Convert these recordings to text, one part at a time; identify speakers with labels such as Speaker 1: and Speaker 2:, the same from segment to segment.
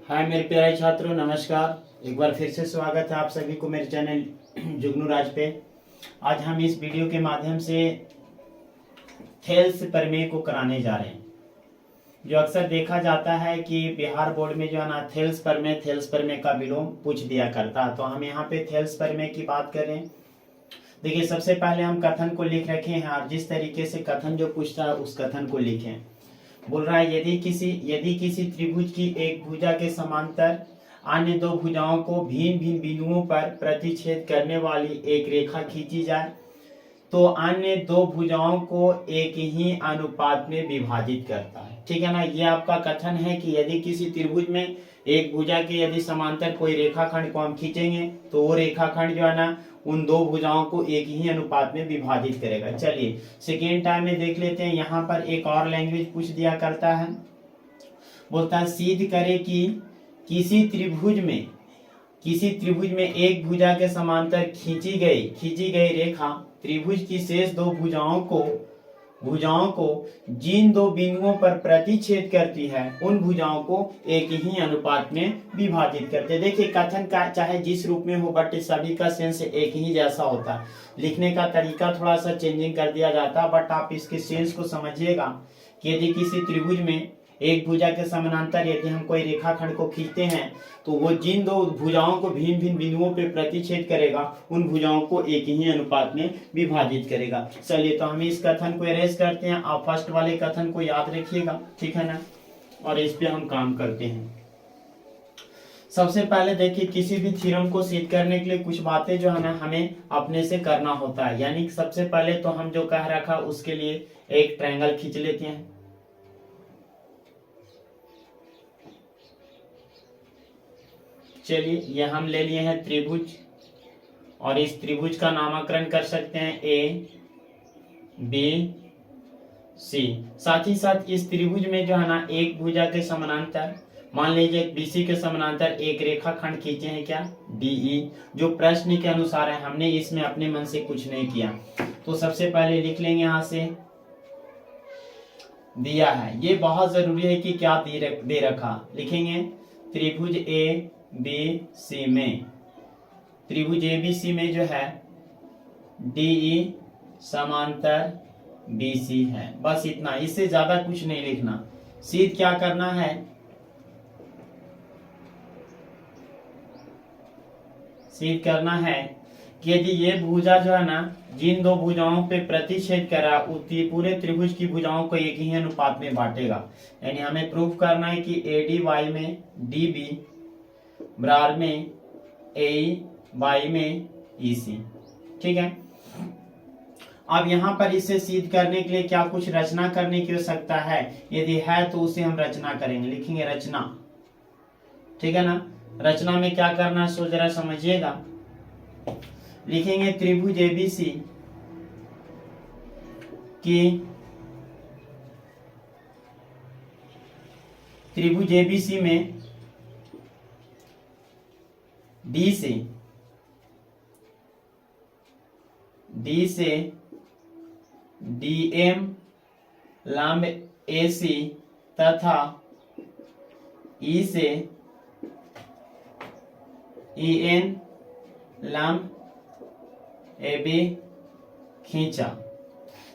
Speaker 1: हाय मेरे प्यारे छात्रों, नमस्कार। एक बार फिर से स्वागत है आप सभी को मेरे चैनल जुगनू राज पे। आज हम इस वीडियो के माध्यम से थेल्स प्रमेय को कराने जा रहे हैं। जो अक्सर देखा जाता है कि बिहार बोर्ड में जो है ना थेल्स प्रमेय का विलोम पूछ दिया करता है। तो हम यहाँ पे थेल्स प्रमेय की बात करें। देखिए, सबसे पहले हम कथन को लिख रखे हैं और जिस तरीके से कथन जो पूछता है उस कथन को लिखें। बोल रहा है यदि किसी त्रिभुज की एक भुजा के समांतर अन्य दो भुजाओं को भिन्न भिन्न बिंदुओं पर प्रतिच्छेद करने वाली एक रेखा खींची जाए तो अन्य दो भुजाओं को एक ही अनुपात में विभाजित करता है। ठीक है ना। ये आपका कथन है कि यदि किसी त्रिभुज में एक भुजा के यदि समांतर कोई रेखाखंड को हम खींचेंगे तो वो रेखाखंड जो है ना उन दो भुजाओं को एक ही अनुपात में विभाजित करेगा। चलिए सेकेंड टाइम में देख लेते हैं। यहाँ पर एक और लैंग्वेज पूछ दिया करता है। बोलता है सिद्ध करे कि किसी त्रिभुज में एक भुजा के समांतर खींची गई रेखा त्रिभुज की शेष दो भुजाओं को जिन दो बिंदुओं पर प्रतिच्छेद करती है उन भुजाओं को एक ही अनुपात में विभाजित करते हैं। देखिए, कथन का चाहे जिस रूप में हो बट सभी का सेंस एक ही जैसा होता है। लिखने का तरीका थोड़ा सा चेंजिंग कर दिया जाता है, बट आप इसके सेंस को समझिएगा कि यदि किसी त्रिभुज में एक भुजा के समानांतर यदि हम कोई रेखाखंड को खींचते हैं तो वो जिन दो भुजाओं को भिन्न भिन्न बिंदुओं पे प्रतिच्छेद करेगा उन भुजाओं को एक ही अनुपात में विभाजित करेगा। चलिए, तो हम इस कथन को एरेज करते हैं। आप फर्स्ट वाले कथन को याद रखिएगा, ठीक है ना, और इस पे हम काम करते हैं। सबसे पहले देखिए, किसी भी थ्योरम को सिद्ध करने के लिए कुछ बातें जो है ना हमें अपने से करना होता है। यानी सबसे पहले तो हम जो कह रखा उसके लिए एक ट्रायंगल खींच लेते हैं। चलिए, ये हम ले लिए हैं त्रिभुज और इस त्रिभुज का नामकरण कर सकते हैं ए बी सी। साथ ही साथ इस त्रिभुज में जो है ना एक भुजा के समानांतर मान लीजिए बीसी के समानांतर एक रेखाखंड खींचे हैं क्या डीई, जो प्रश्न के अनुसार है। हमने इसमें अपने मन से कुछ नहीं किया। तो सबसे पहले लिख लेंगे यहां से दिया है। ये बहुत जरूरी है कि क्या दे रखा लिखेंगे। त्रिभुज ए बी सी में त्रिभुज ए बी सी में जो है डीई समांतर बीसी है। बस इतना, इससे ज्यादा कुछ नहीं लिखना। सीध क्या करना है, सीध करना है कि यदि ये भुजा जो है ना जिन दो भुजाओं पे प्रतिच्छेद करा पूरे त्रिभुज की भुजाओं को एक ही अनुपात में बांटेगा। यानी हमें प्रूफ करना है कि एडी वाई में डीबी बराबर में ए वाई में ईसी। ठीक है। अब यहाँ पर इसे सिद्ध करने के लिए क्या कुछ रचना करने की आवश्यकता है? यदि है तो उसे हम रचना करेंगे। लिखेंगे रचना। ठीक है ना। रचना में क्या करना है सो जरा समझिएगा। लिखेंगे त्रिभुज एबीसी की त्रिभुज एबीसी में डी से डीएम लंब एसी तथा ई से ईएन लंब एबी खींचा।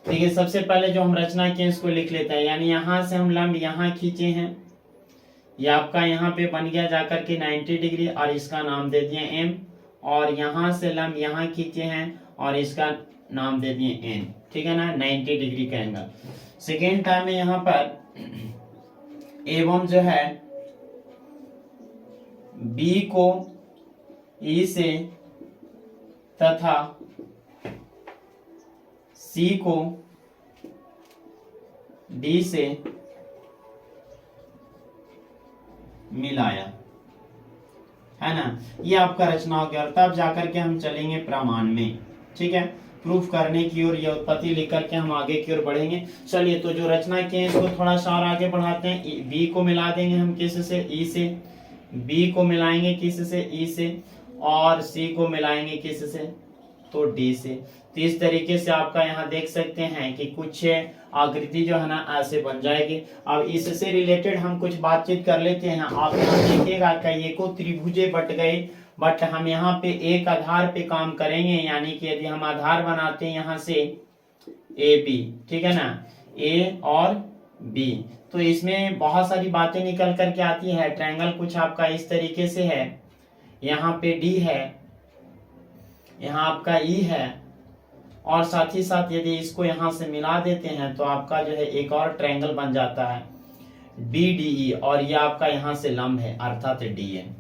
Speaker 1: ठीक है। सबसे पहले जो हम रचना किए इसको लिख लेते हैं। यानी यहां से हम लंब यहां खींचे हैं, ये आपका यहाँ पे बन गया जाकर के 90 डिग्री और इसका नाम दे दिए एम। और यहाँ से लंब यहाँ खींचे हैं और इसका नाम दे दिए एन। ठीक है ना, 90 डिग्री का एंगल। सेकेंड टाइम में यहाँ पर एवं जो है बी को ई से तथा सी को डी से मिलाया, है ना। ये आपका रचना हो गया। और तब जाकर के हम चलेंगे प्रमाण में। ठीक है, प्रूफ करने की ओर या उत्पत्ति लिख करके हम आगे की ओर बढ़ेंगे। चलिए, तो जो रचना किए इसको थोड़ा सा और आगे बढ़ाते हैं। बी को मिला देंगे हम किस से ई से, बी को मिलाएंगे किस से ई से, और सी को मिलाएंगे किस से तो डी से। तो इस तरीके से आपका यहाँ देख सकते हैं कि कुछ आकृति जो है ना ऐसे बन जाएगी। अब इससे रिलेटेड हम कुछ बातचीत कर लेते हैं। आप यहाँ देखिएगा कई को त्रिभुजे बट गए, बट हम यहाँ पे एक आधार पे काम करेंगे, यानी कि यदि हम आधार बनाते हैं यहाँ से ए बी, ठीक है ना, ए और बी, तो इसमें बहुत सारी बातें निकल करके आती है। ट्रायंगल कुछ आपका इस तरीके से है, यहाँ पे डी है, यहाँ आपका ई है, और साथ ही साथ यदि इसको यहाँ से मिला देते हैं तो आपका जो है एक और ट्रायंगल बन जाता है बी डी ई, और ये आपका यहाँ से लंब है अर्थात डी एन।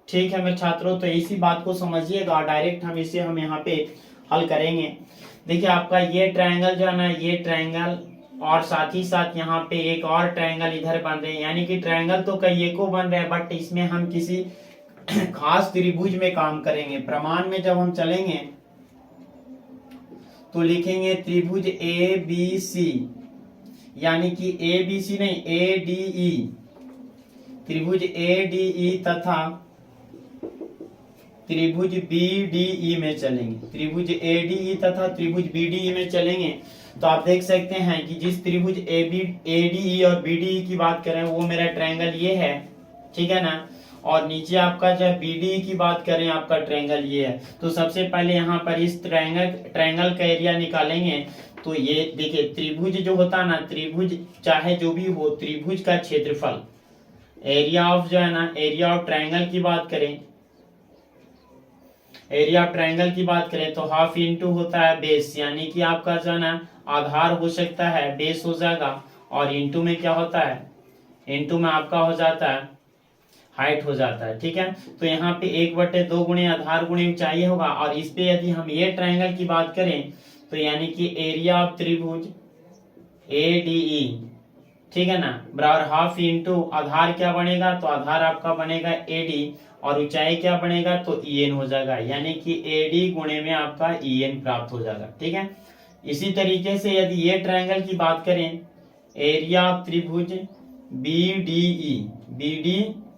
Speaker 1: ठीक है मेरे छात्रों, तो इसी बात को समझिएगा, डायरेक्ट हम यहाँ पे हल करेंगे। देखिए आपका ये ट्रायंगल जो है ना, ये ट्रायंगल और साथ ही साथ यहाँ पे एक और ट्रायंगल इधर बन रहे हैं, यानी कि ट्रायंगल तो कई एको बन रहे हैं, बट इसमें हम किसी खास त्रिभुज में काम करेंगे। प्रमाण में जब हम चलेंगे तो लिखेंगे त्रिभुज ए बी सी, यानी कि ए बी सी नहीं, ए डी ई, त्रिभुज ए डी ई तथा त्रिभुज बी डी ई में चलेंगे। त्रिभुज ए डी ई तथा त्रिभुज बी डी ई में चलेंगे तो आप देख सकते हैं कि जिस त्रिभुज ए डी ई और बी डी ई की बात करें वो मेरा ट्रायंगल ये है, ठीक है ना, और नीचे आपका जब बी डी ई की बात करें आपका ट्रायंगल ये है। तो सबसे पहले यहाँ पर इस ट्रायंगल का एरिया निकालेंगे। तो ये देखिए त्रिभुज जो होता है ना, त्रिभुज चाहे जो भी हो, त्रिभुज का क्षेत्रफल, एरिया ऑफ जो है ना, एरिया ऑफ ट्रायंगल की बात करें, एरिया ऑफ ट्रायंगल की बात करें तो हाफ इंटू होता है बेस, यानी कि आपका जो है ना आधार हो सकता है, बेस हो जाएगा, और इंटू में क्या होता है, इंटू में आपका हो जाता है हाइट हो जाता है। ठीक है, तो यहाँ पे 1/2 गुणे आधार गुणे ऊंचाई होगा, और इस पे यदि हम ये ट्रायंगल की बात करें तो यानी कि एरिया ऑफ त्रिभुज ए डी ई, ठीक है ना, बराबर हाफ इंटू आधार क्या बनेगा, तो आधार आपका बनेगा ए डी, और ऊंचाई क्या बनेगा, तो ई एन हो जाएगा, यानी कि ए डी गुणे में आपका ई एन प्राप्त हो जाएगा। ठीक है, इसी तरीके से यदि ये ट्रायंगल की बात करें, एरिया ऑफ त्रिभुज बी डी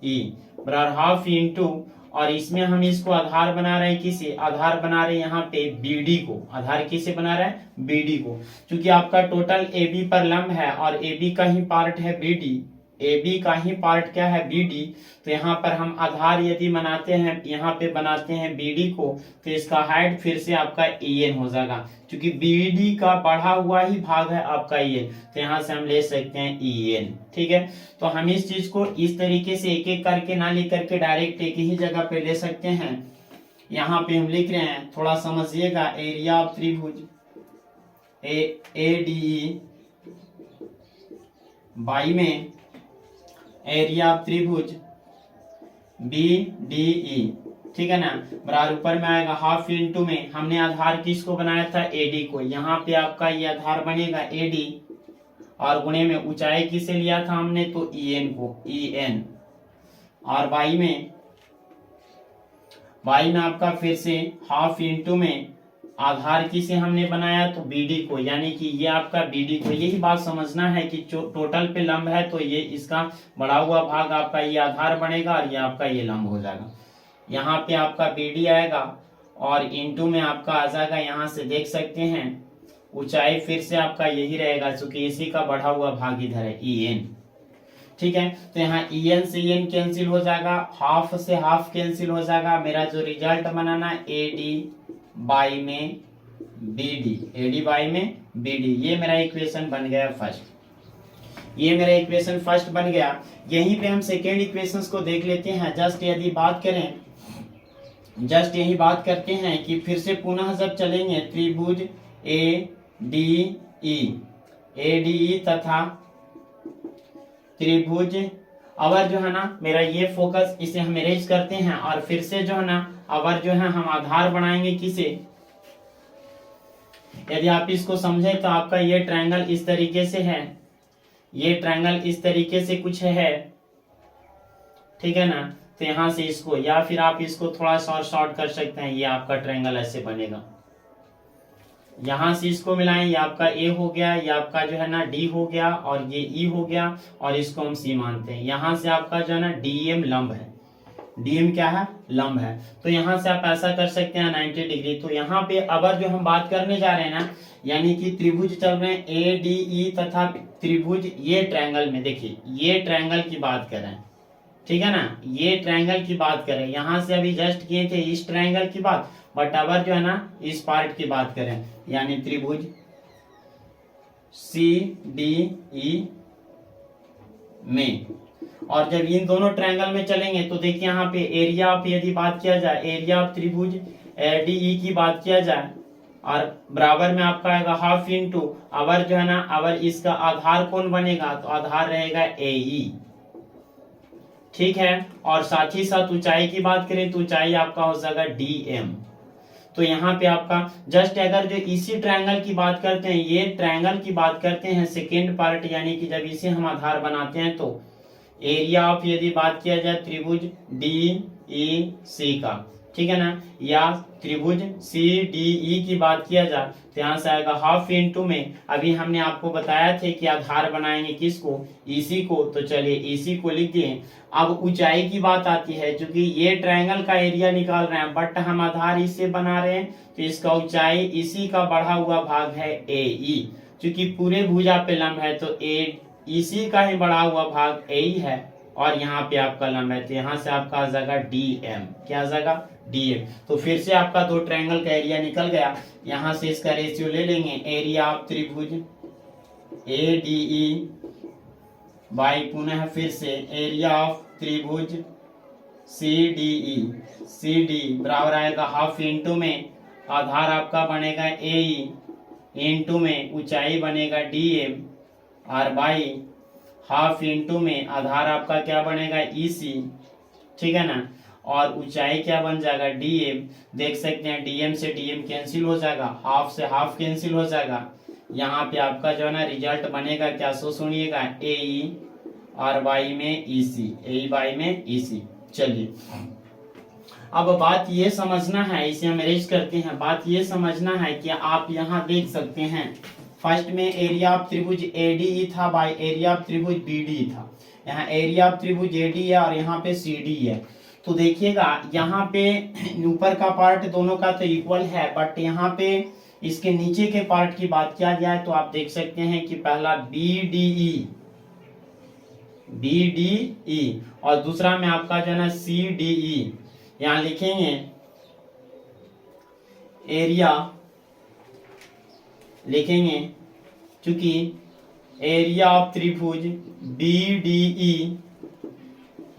Speaker 1: ई बराबर हाफ इंटू, और इसमें हम इसको आधार बना रहे हैं, किसे आधार बना रहे हैं यहाँ पे बीडी को, आधार किसे बना रहे हैं, बीडी को, क्योंकि आपका टोटल ए बी पर लंब है और ए बी का ही पार्ट है बीडी, ए बी का ही पार्ट क्या है, बीडी। तो यहाँ पर हम आधार यदि बनाते हैं, यहाँ पे बनाते हैं बीडी को, तो इसका हाइट फिर से आपका ई एन हो जाएगा, क्योंकि बीडी का बढ़ा हुआ ही भाग है आपका ई एन, तो यहाँ से हम ले सकते हैं ई एन। ठीक है, तो हम इस चीज को इस तरीके से एक एक करके ना लिख करके डायरेक्ट एक ही जगह पे ले सकते हैं। यहाँ पे हम लिख रहे हैं, थोड़ा समझिएगा, एरिया ऑफ त्रिभुज ए डी ई बाई में एरिया ऑफ त्रिभुज बी डी ई, ठीक है ना, बराबर ऊपर में आएगा हाफ इंटू में हमने आधार किसको बनाया था, एडी को, यहाँ पे आपका ये आधार बनेगा एडी, और गुणे में ऊंचाई किसे लिया था हमने, तो ई एन को, ई एन, और बाई में आपका फिर से हाफ इंटू में आधार किसे हमने बनाया, तो बीडी को, यानी कि ये आपका बीडी को, यही बात समझना है कि टोटल पे लंब है तो ये इसका बढ़ा हुआ भाग आपका ये आधार बनेगा और ये आपका ये लंब हो जाएगा। यहाँ पे आपका बीडी आएगा और इंटू में आपका आ जाएगा, यहाँ से देख सकते हैं ऊंचाई फिर से आपका यही रहेगा, क्योंकि इसी का बढ़ा हुआ भाग इधर है ई एन। ठीक है, तो यहाँ ई एन से ई एन कैंसिल हो जाएगा, हाफ से हाफ कैंसिल हो जाएगा, मेरा जो result banana A D by में बीडी, एडी बाई में बीडी, ये मेरा इक्वेशन बन गया फर्स्ट, ये मेरा इक्वेशन फर्स्ट बन गया। यहीं पे हम सेकेंड इक्वेशंस को देख लेते हैं। जस्ट यदि बात करें, जस्ट यही बात करते हैं कि फिर से पुनः जब चलेंगे त्रिभुज ए डी ई तथा त्रिभुज, अवर जो है ना मेरा ये फोकस, इसे हम इरेज करते हैं, और फिर से जो है ना अवर जो है हम आधार बनाएंगे किसे, यदि आप इसको समझे तो आपका ये ट्रायंगल इस तरीके से है, ये ट्रायंगल इस तरीके से कुछ है, ठीक है ना, तो यहां से इसको, या फिर आप इसको थोड़ा शॉर्ट कर सकते हैं, ये आपका ट्रायंगल ऐसे बनेगा, यहां से इसको मिलाएं, ये आपका ए हो गया, ये आपका जो है ना डी हो गया, और ये ई हो गया, और इसको हम सी मानते हैं। यहां से आपका जो है ना डीएम लंब है, डीएम क्या है, लंब है। तो यहाँ से आप ऐसा कर सकते हैं 90 डिग्री। तो यहाँ पे अगर जो हम बात करने जा रहे हैं ना, यानी कि त्रिभुज चल रहे हैं ADE तथा त्रिभुज, ये ट्रायंगल में देखिए, ये ट्रायंगल की बात करें, ठीक है ना, ये ट्रायंगल की बात करें। यहां से अभी जस्ट किए थे इस ट्रायंगल की बात, बट अगर जो है ना इस पार्ट की बात करें, यानी त्रिभुज CDE में, और जब इन दोनों ट्रायंगल में चलेंगे तो देखिए यहाँ पे एरिया ऑफ, यदि बात किया जाए एरिया ऑफ त्रिभुज ADE की बात किया जाए, और बराबर में आपका आएगा हाफ इंटू, अगर जो है ना, अगर इसका आधार कौन बनेगा, तो आधार रहेगा AE, ठीक है। और साथ ही साथ ऊंचाई की बात करें तो ऊंचाई आपका हो जाएगा DM। तो यहाँ पे आपका जस्ट अगर जो इसी ट्रायंगल की बात करते हैं, ये ट्रायंगल की बात करते हैं सेकेंड पार्ट, यानी कि जब इसे हम आधार बनाते हैं, तो एरिया ऑफ यदि बात किया जाए त्रिभुज DEC का, ठीक है ना, या त्रिभुज CDE की बात किया जाए, तो यहाँ से आएगा हाफ इंटू में, अभी हमने आपको बताया थे कि आधार बनाएंगे किसको, EC को, तो चलिए EC को लिख दिए। अब ऊंचाई की बात आती है, क्योंकि ये ट्रायंगल का एरिया निकाल रहे हैं, बट हम आधार इससे बना रहे हैं, तो इसका ऊंचाई इसी का बढ़ा हुआ भाग है AE, क्योंकि पूरे भुजा पे लंब है, तो इसी का ही बढ़ा हुआ भाग AE है, और यहाँ पे आपका लंब है, तो यहाँ से आपका आ जाएगा DM, क्या आ जाएगा, DM। तो फिर से आपका दो ट्रायंगल का एरिया निकल गया। यहाँ से इसका रेशियो ले लेंगे, एरिया ऑफ त्रिभुज ADE बाई पुनः फिर से एरिया ऑफ त्रिभुज CD बराबर आएगा हाफ इंटू में आधार आपका बनेगा AE, इंटू में ऊंचाई बनेगा DM, और बाई हाफ इंटू में आधार आपका क्या बनेगा EC, ठीक है ना, और ऊंचाई क्या बन जाएगा DM। देख सकते हैं DM से DM कैंसिल हो जाएगा, हाफ से हाफ कैंसिल हो जाएगा, यहाँ पे आपका जो है ना रिजल्ट बनेगा क्या, सो सुनिएगा AE और बाई में EC, AE बाई में EC। चलिए अब बात ये समझना है, इसे हम अरेंज करते हैं, बात ये समझना है कि आप यहाँ देख सकते हैं फर्स्ट में एरिया ऑफ त्रिभुज ADE था बाय एरिया ऑफ त्रिभुज BD था। यहाँ एरिया ऑफ त्रिभुज AD है और यहाँ पे CD है। तो देखिएगा यहाँ पे ऊपर का पार्ट दोनों का तो इक्वल है, बट यहाँ पे इसके नीचे के पार्ट की बात किया जाए तो आप देख सकते हैं कि पहला BDE और दूसरा में आपका जो है ना CDE। यहाँ लिखेंगे एरिया, लिखेंगे क्योंकि एरिया ऑफ त्रिभुज BDE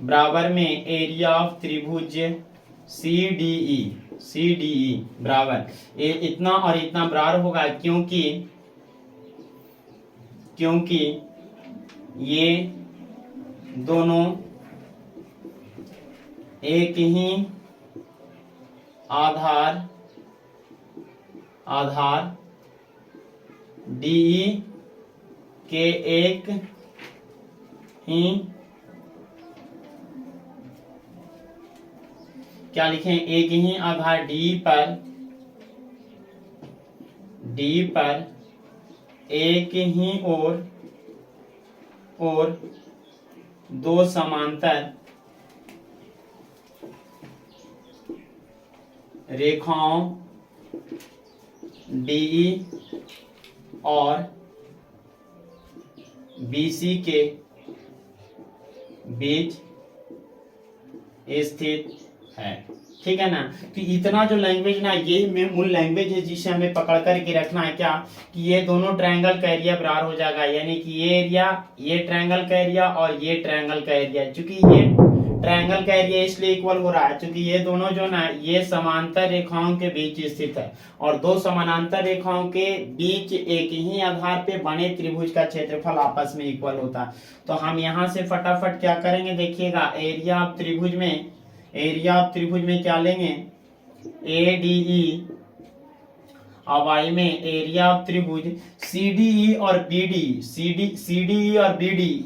Speaker 1: बराबर में एरिया ऑफ त्रिभुज CDE बराबर इतना और इतना बराबर होगा, क्योंकि ये दोनों एक ही आधार DE के एक ही, क्या लिखें, एक ही आधार D पर एक ही और दो समांतर रेखाओं DE और BC के बीच स्थित है, ठीक है ना। तो इतना जो लैंग्वेज ना, ये मूल लैंग्वेज है जिसे हमें पकड़ करके रखना है, क्या कि ये दोनों ट्रायंगल का एरिया बराबर हो जाएगा, यानी कि ये एरिया, ये ट्रायंगल का एरिया और ये ट्रायंगल का एरिया। चूंकि ये ट्रायंगल का एरिया इसलिए इक्वल हो रहा है क्योंकि ये दोनों जो ना, ये समांतर रेखाओं के बीच स्थित है, और दो समानांतर रेखाओं के बीच एक ही आधार पे बने त्रिभुज का क्षेत्रफल आपस में इक्वल होता है। तो हम यहाँ से फटाफट क्या करेंगे, देखिएगा एरिया ऑफ त्रिभुज में क्या लेंगे, ADE और वाई में एरिया ऑफ त्रिभुज CDE और BD,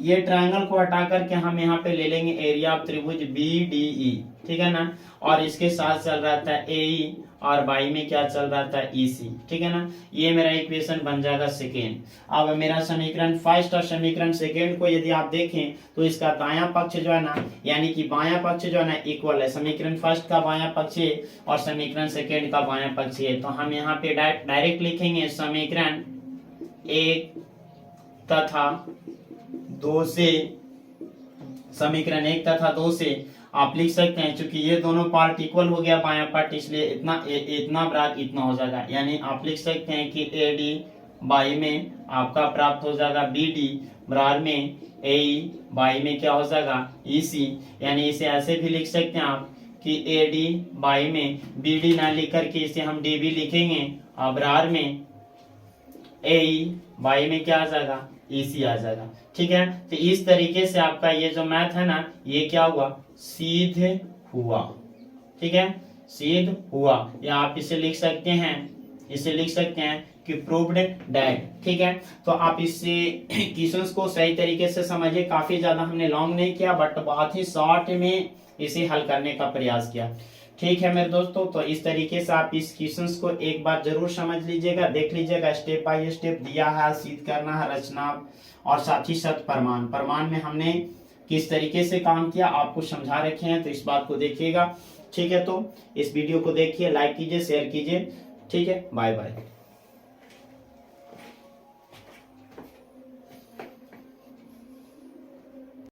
Speaker 1: ये ट्रायंगल को हटा करके हम यहाँ पे ले लेंगे एरिया ऑफ त्रिभुज BDE, ठीक है ना। और इसके साथ चल रहा था AE और बाई में क्या चल रहा था EC, ठीक है ना। ये मेरा इक्वेशन बन जाएगा सेकेंड। अब मेरा समीकरण फर्स्ट और समीकरण सेकेंड को यदि आप देखें तो इसका दायां पक्ष जो है ना, यानी कि बायां पक्ष जो है ना इक्वल है। समीकरण फर्स्ट का बायां पक्ष है और समीकरण सेकेंड का बायां पक्ष है, तो हम यहाँ पे डायरेक्ट लिखेंगे समीकरण 1 तथा 2 से, समीकरण 1 तथा 2 से आप लिख सकते हैं, क्योंकि ये दोनों पार्ट इक्वल हो गया बायां पार्ट, इसलिए इतना बराबर इतना हो जाएगा। यानी आप लिख सकते हैं कि AD बाई में आपका प्राप्त हो जाएगा BD बराबर में AE बाई में क्या हो जाएगा EC। यानी इसे ऐसे भी लिख सकते हैं आप कि AD बाई में BD ना लिख करके इसे हम DB लिखेंगे और बराबर में AE बाई में क्या आ जाएगा EC आ जाएगा, ठीक है। तो इस तरीके से आपका ये जो मैथ है ना, ये क्या हुआ, सिद्ध हुआ, ठीक है, सिद्ध हुआ। या आप इसे लिख सकते हैं, इसे लिख सकते हैं कि प्रूव्ड दैट, ठीक है। तो आप इससे क्वेश्चंस को सही तरीके से समझिए। काफी ज्यादा हमने लॉन्ग नहीं किया, बट बहुत ही शॉर्ट में इसे हल करने का प्रयास किया, ठीक है मेरे दोस्तों। तो इस तरीके से आप इस क्वेश्चंस को एक बार जरूर समझ लीजिएगा, देख लीजिएगा, स्टेप बाय स्टेप दिया है, सिद्ध करना है, रचना और साथ ही साथ प्रमाण। प्रमाण में हमने किस तरीके से काम किया आपको समझा रखे हैं, तो इस बात को देखिएगा, ठीक है। तो इस वीडियो को देखिए, लाइक कीजिए, शेयर कीजिए, ठीक है। Bye bye.